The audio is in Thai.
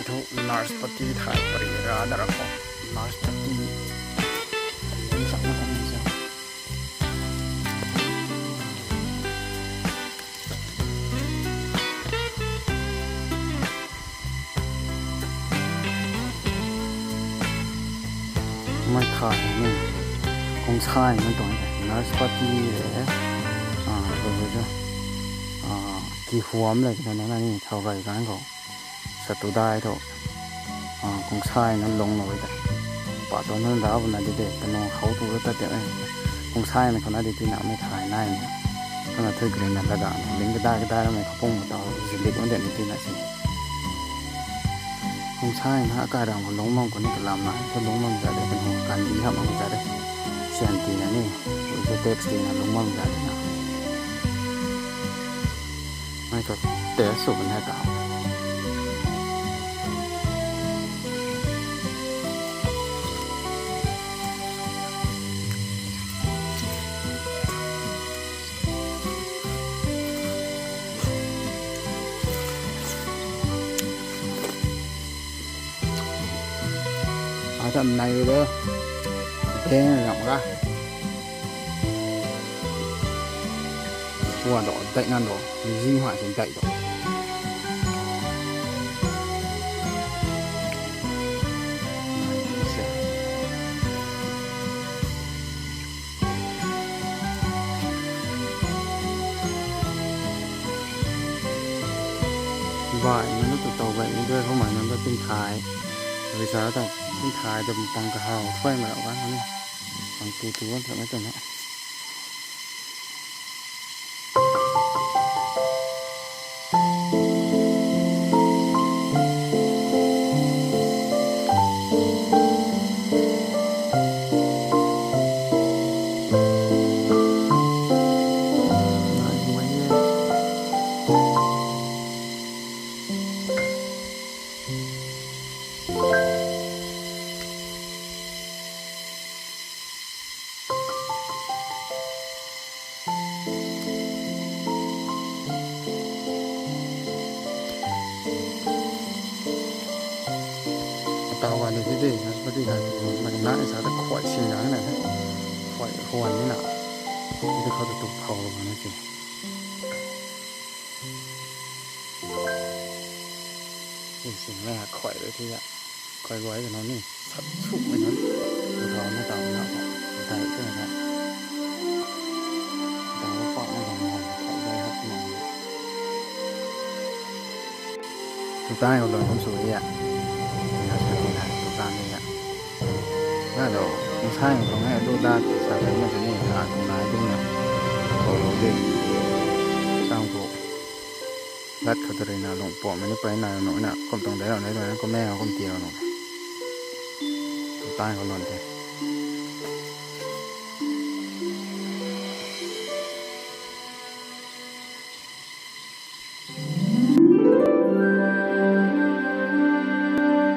itu narsapati thai parira darako narsapati sama sama saja mai thai ni kong chaiมันตรงนี้narsapati เลยrồiกี่หัวมเลยกันนะนี่เท่าไรกันก็สัตว์ได้เท่าคงใช่นั้นลงหน่อยแต่ป่าตอนนั้นดาวมันดีเด็ดแต่น้องเขาถูกแล้วแต่คงใช่มันเขาน่าดีที่หนาไม่ถ่ายได้เนี่ยก็น่าทึกเลยนั่นระดับลิงก็ได้แล้วมันเขาปุ่งมาต่อสิเล็กมันเด่นที่น่ะสิคงใช่นะอากาศดังมันลงมั่งคนนี้ก็ลำนะถ้าลงมั่งจะได้เป็นหัวการดีครับมันจะได้เสียนตีนะนี่หรือเท็กซ์ตีนะลงมั่งจะได้นะไม่ก็แต่สุดนะตามทำในเด้อเพลงหลังละหัวดอกใจนั่นดอกมียิ่งหวานจนใจดอกบ่ายมันต้องต่อไปนี้ด้วยเพราะหมายนั้นก็เป็นท้ายวิชาแต่เป็นท้ายจะปังกระหาวไฟมาแล้วกันนี่ปังตัวๆแต่ไม่ตัวนี้ตาวันนี้ที่ดีนะพอดีนะมันน่าจะได้ข่อยชิงอย่างนั้นนะข่อยหวนนี่น่ะที่เขาจะตกเผาลงมาสินี่สิ่งแรกข่อยเลยที่อ่ะข่อยไว้กับน้องนี่สับสุกไปนั้นเราไม่ตามนะได้ใช่ไหมครับตาว่าปอกไม่ลองมองข่อยได้ครับมองสุดท้ายเราลงความสวยอ่ะตามนี้น่าจะไม่ใช่ตรงนี้ดูด้านสายมันจะนี่ตรงไหนดูนะโอ้โหดิสร้างพวกรัดเขาจะเรียนลงปอมันนี่ไปไหนหน่อยนะก็ตรงไหนเราไหนตรงนั้นก็แม่เขาคนเดียวหน่อยตายเขาหล่นไป